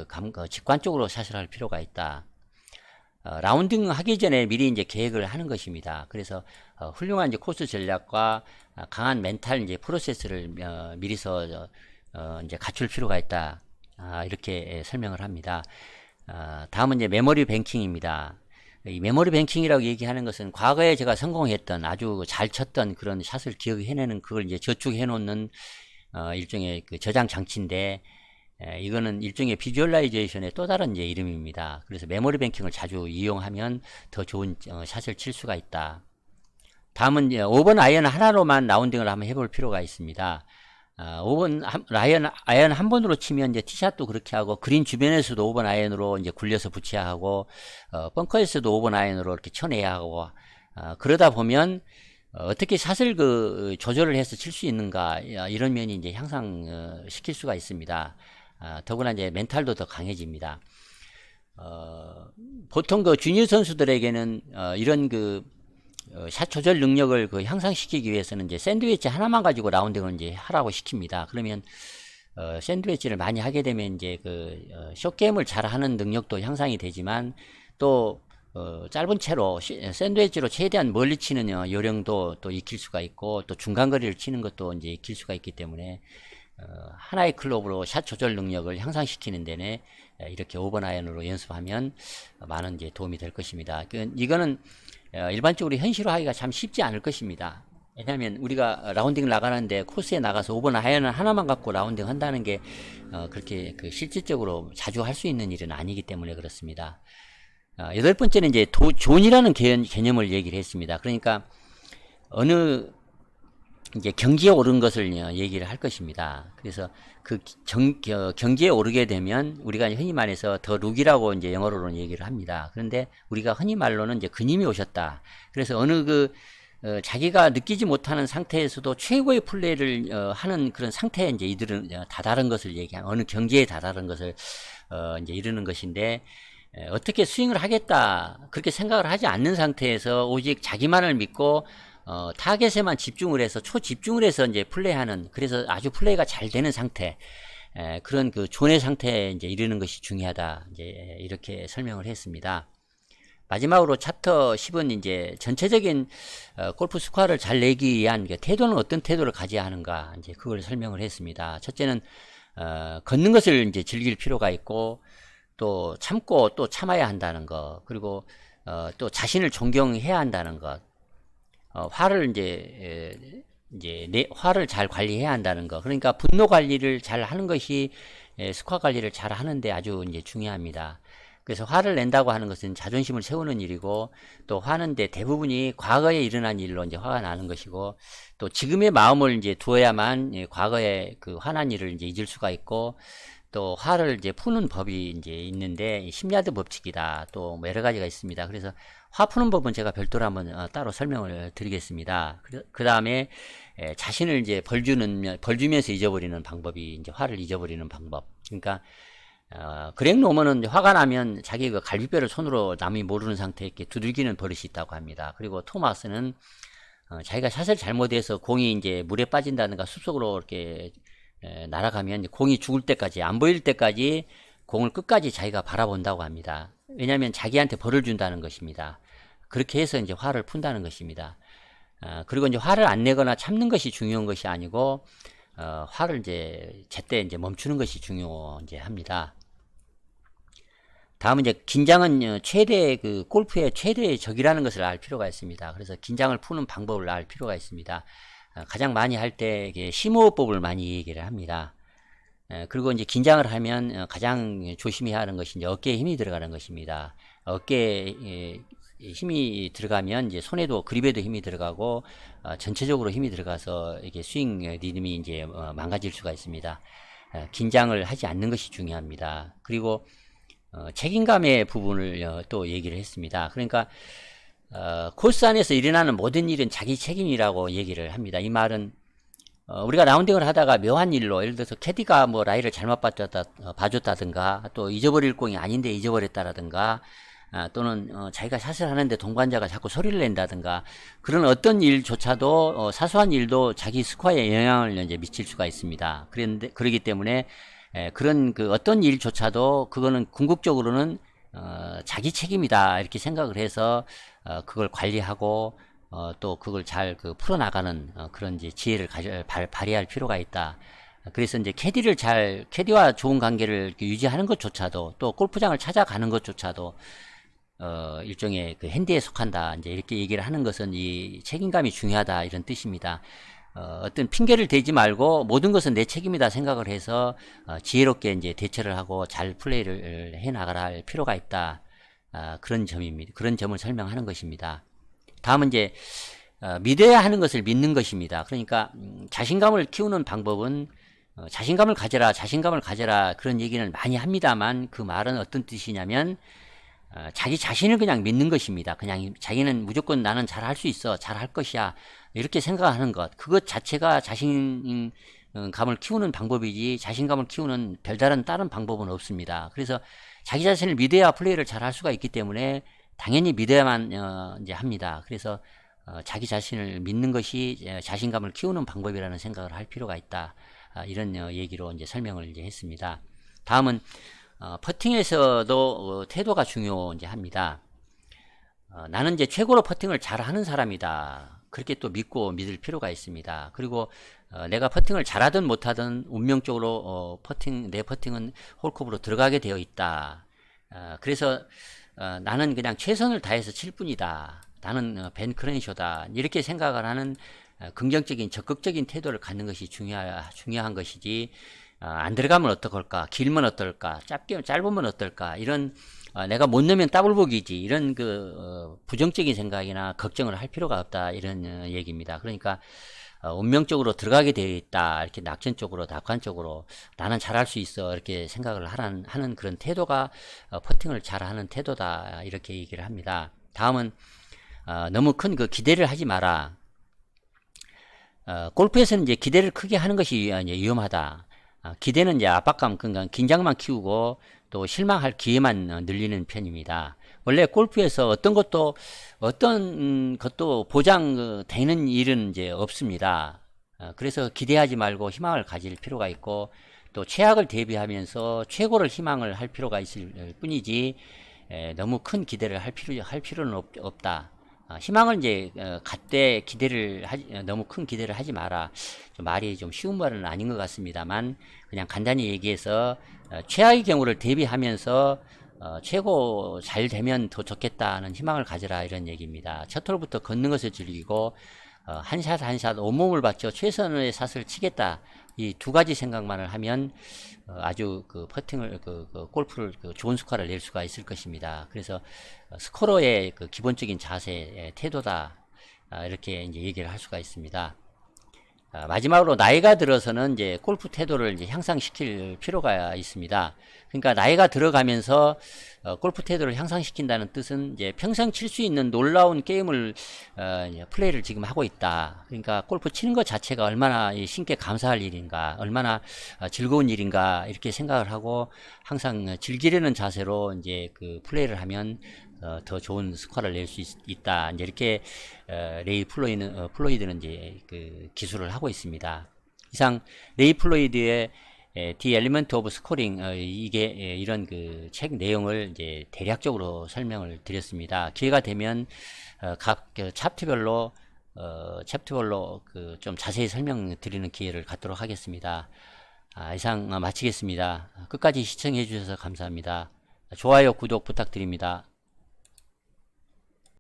직관적으로 샷을 할 필요가 있다. 라운딩 하기 전에 미리 이제 계획을 하는 것입니다. 그래서 훌륭한 이제 코스 전략과 강한 멘탈 이제 프로세스를 미리서 이제 갖출 필요가 있다. 이렇게 설명을 합니다. 다음은 이제 메모리 뱅킹입니다. 이 메모리 뱅킹이라고 얘기하는 것은 과거에 제가 성공했던, 아주 잘 쳤던 그런 샷을 기억해내는, 그걸 이제 저축해 놓는 일종의 그 저장 장치인데, 이거는 일종의 비주얼라이제이션의 또 다른 이제 이름입니다. 그래서 메모리 뱅킹을 자주 이용하면 더 좋은 샷을 칠 수가 있다. 다음은 이제 5번 아이언 하나로만 라운딩을 한번 해볼 필요가 있습니다. 5번 아이언 한 번으로 치면 이제 티샷도 그렇게 하고, 그린 주변에서도 5번 아이언으로 이제 굴려서 붙여야 하고, 벙커에서도 5번 아이언으로 이렇게 쳐내야 하고, 그러다 보면 어떻게 샷을 조절을 해서 칠 수 있는가, 이런 면이 이제 향상시킬 수가 있습니다. 더구나 이제 멘탈도 더 강해집니다. 보통 그 주니어 선수들에게는 이런 샷 조절 능력을 향상시키기 위해서는 이제 샌드위치 하나만 가지고 라운딩을 이제 하라고 시킵니다. 그러면 샌드위치를 많이 하게 되면 이제 숏게임을 잘 하는 능력도 향상이 되지만, 또 짧은 채로 샌드위치로 최대한 멀리 치는 요령도 또 익힐 수가 있고, 또 중간 거리를 치는 것도 이제 익힐 수가 있기 때문에 하나의 클럽으로 샷 조절 능력을 향상시키는 데는 이렇게 5번 아이언으로 연습하면 많은 이제 도움이 될 것입니다. 이거는 일반적으로 현실화하기가 참 쉽지 않을 것입니다. 왜냐하면 우리가 라운딩을 나가는데 코스에 나가서 5번 아이언 하나만 갖고 라운딩 한다는 게 그렇게 그 실질적으로 자주 할 수 있는 일은 아니기 때문에 그렇습니다. 여덟 번째는 이제 존이라는 개념을 얘기를 했습니다. 그러니까 어느 이제 경지에 오른 것을 얘기를 할 것입니다. 그래서 그 경지에 오르게 되면 우리가 흔히 말해서 더 룩이라고 이제 영어로는 얘기를 합니다. 그런데 우리가 흔히 말로는 이제 그님이 오셨다. 그래서 어느 자기가 느끼지 못하는 상태에서도 최고의 플레이를 하는 그런 상태에 이제 이들은 다다른 것을 얘기한 어느 경지에 다다른 것을 이제 이르는 것인데 어떻게 스윙을 하겠다 그렇게 생각을 하지 않는 상태에서 오직 자기만을 믿고 타겟에만 집중을 해서 초집중을 해서 이제 플레이하는 그래서 아주 플레이가 잘 되는 상태 그런 그 존의 상태에 이제 이르는 것이 중요하다 이제 이렇게 설명을 했습니다. 마지막으로 챕터 10은 이제 전체적인 골프 스코어를 잘 내기 위한 태도는 어떤 태도를 가져야 하는가 이제 그걸 설명을 했습니다. 첫째는 걷는 것을 이제 즐길 필요가 있고 또 참고 또 참아야 한다는 것 그리고 또 자신을 존경해야 한다는 것 화를 화를 잘 관리해야 한다는 것 그러니까 분노 관리를 잘 하는 것이 스코어 관리를 잘 하는데 아주 이제 중요합니다. 그래서 화를 낸다고 하는 것은 자존심을 세우는 일이고 또 화는데 대부분이 과거에 일어난 일로 이제 화가 나는 것이고 또 지금의 마음을 이제 두어야만 과거에 그 화난 일을 이제 잊을 수가 있고 또 화를 이제 푸는 법이 이제 있는데 심야드 법칙이다 또 뭐 여러 가지가 있습니다. 그래서 화 푸는 법은 제가 별도로 한번 따로 설명을 드리겠습니다. 그 다음에 자신을 이제 벌 주면서 잊어버리는 방법이 이제 화를 잊어버리는 방법. 그러니까 그렉 노먼은 화가 나면 자기 그 갈비뼈를 손으로 남이 모르는 상태에 이렇게 두들기는 버릇이 있다고 합니다. 그리고 토마스는 자기가 샷을 잘못해서 공이 이제 물에 빠진다든가 숲속으로 이렇게 날아가면 공이 죽을 때까지 안 보일 때까지 공을 끝까지 자기가 바라본다고 합니다. 왜냐하면 자기한테 벌을 준다는 것입니다. 그렇게 해서 이제 화를 푼다는 것입니다. 그리고 이제 화를 안 내거나 참는 것이 중요한 것이 아니고 화를 이제 제때 이제 멈추는 것이 중요합니다. 다음은 이제 긴장은 최대 골프의 최대의 적이라는 것을 알 필요가 있습니다. 그래서 긴장을 푸는 방법을 알 필요가 있습니다. 가장 많이 할 때 심호흡법을 많이 얘기를 합니다. 그리고 이제 긴장을 하면 가장 조심해야 하는 것이 이제 어깨에 힘이 들어가는 것입니다. 어깨에 힘이 들어가면 이제 손에도 그립에도 힘이 들어가고 전체적으로 힘이 들어가서 이게 스윙 리듬이 이제 망가질 수가 있습니다. 긴장을 하지 않는 것이 중요합니다. 그리고 책임감의 부분을 또 얘기를 했습니다. 그러니까 코스 안에서 일어나는 모든 일은 자기 책임이라고 얘기를 합니다. 이 말은 우리가 라운딩을 하다가 묘한 일로 예를 들어서 캐디가 뭐 라이를 잘못 봐줬다든가 또 잊어버릴 공이 아닌데 잊어버렸다라든가 또는 자기가 샷을 하는데 동반자가 자꾸 소리를 낸다든가 그런 어떤 일조차도 사소한 일도 자기 스코어에 영향을 이제 미칠 수가 있습니다. 그러기 때문에 그런 어떤 일조차도 그거는 궁극적으로는 자기 책임이다 이렇게 생각을 해서 그걸 관리하고 또 그걸 잘 풀어나가는 그런 이제 지혜를 발휘할 필요가 있다. 그래서 이제 캐디와 좋은 관계를 유지하는 것조차도 또 골프장을 찾아가는 것조차도 일종의 핸디에 속한다. 이제 이렇게 얘기를 하는 것은 이 책임감이 중요하다 이런 뜻입니다. 어떤 핑계를 대지 말고 모든 것은 내 책임이다 생각을 해서 지혜롭게 이제 대처를 하고 잘 플레이를 해 나가야 할 필요가 있다. 그런 점입니다. 그런 점을 설명하는 것입니다. 다음은 이제 믿어야 하는 것을 믿는 것입니다. 그러니까 자신감을 키우는 방법은 자신감을 가져라 그런 얘기는 많이 합니다만 그 말은 어떤 뜻이냐면 자기 자신을 그냥 믿는 것입니다. 그냥 자기는 무조건 나는 잘할 수 있어, 잘할 것이야 이렇게 생각하는 것 그것 자체가 자신감을 키우는 방법이지 자신감을 키우는 별다른 다른 방법은 없습니다. 그래서 자기 자신을 믿어야 플레이를 잘할 수가 있기 때문에 당연히 믿어야만 이제 합니다. 그래서 자기 자신을 믿는 것이 자신감을 키우는 방법이라는 생각을 할 필요가 있다. 이런 얘기로 이제 설명을 이제 했습니다. 다음은 퍼팅에서도 태도가 중요합니다. 나는 이제 최고로 퍼팅을 잘하는 사람이다. 그렇게 또 믿고 믿을 필요가 있습니다. 그리고 내가 퍼팅을 잘하든 못하든 운명적으로 내 퍼팅은 홀컵으로 들어가게 되어 있다. 그래서 나는 그냥 최선을 다해서 칠 뿐이다. 나는 벤 크레인쇼다. 이렇게 생각을 하는 긍정적인 적극적인 태도를 갖는 것이 중요한 것이지, 안 들어가면 어떨까, 길면 어떨까, 짧으면 어떨까, 이런 내가 못 넣으면 더블복이지, 이런 부정적인 생각이나 걱정을 할 필요가 없다, 이런 얘기입니다. 그러니까 운명적으로 들어가게 되어 있다, 이렇게 낙천적으로, 낙관적으로 나는 잘할 수 있어, 이렇게 생각을 하는 그런 태도가 퍼팅을 잘하는 태도다, 이렇게 얘기를 합니다. 다음은 너무 큰 기대를 하지 마라. 골프에서는 이제 기대를 크게 하는 것이 이제 위험하다. 기대는 이제 압박감, 그러니까 긴장만 키우고 또 실망할 기회만 늘리는 편입니다. 원래 골프에서 어떤 것도 보장되는 일은 이제 없습니다. 그래서 기대하지 말고 희망을 가질 필요가 있고, 또 최악을 대비하면서 최고를 희망을 할 필요가 있을 뿐이지, 너무 큰 기대를 할 필요는 없다. 희망을 이제 갖되 너무 큰 기대를 하지 마라. 말이 좀 쉬운 말은 아닌 것 같습니다만, 그냥 간단히 얘기해서 최악의 경우를 대비하면서 최고 잘 되면 더 좋겠다는 희망을 가져라, 이런 얘기입니다. 첫 홀부터 걷는 것을 즐기고 한 샷 한 샷 온몸을 바쳐 최선의 샷을 치겠다, 이 두 가지 생각만을 하면 아주 퍼팅을 골프를 좋은 스코어를 낼 수가 있을 것입니다. 그래서 스코어의 기본적인 자세, 태도다, 이렇게 이제 얘기를 할 수가 있습니다. 마지막으로 나이가 들어서는 이제 골프 태도를 이제 향상시킬 필요가 있습니다. 그러니까 나이가 들어가면서 골프 태도를 향상시킨다는 뜻은 이제 평생 칠 수 있는 놀라운 게임을 플레이를 지금 하고 있다. 그러니까 골프 치는 것 자체가 얼마나 신께 감사할 일인가, 얼마나 즐거운 일인가, 이렇게 생각을 하고 항상 즐기려는 자세로 이제 플레이를 하면 더 좋은 스코어를 낼 수 있다. 이제 이렇게 레이 플로이드는 이제 기술을 하고 있습니다. 이상 레이 플로이드의 The Element of Scoring, 이게 이런 책 내용을 이제 대략적으로 설명을 드렸습니다. 기회가 되면 각 챕터별로 좀 자세히 설명드리는 기회를 갖도록 하겠습니다. 이상 마치겠습니다. 끝까지 시청해 주셔서 감사합니다. 좋아요, 구독 부탁드립니다.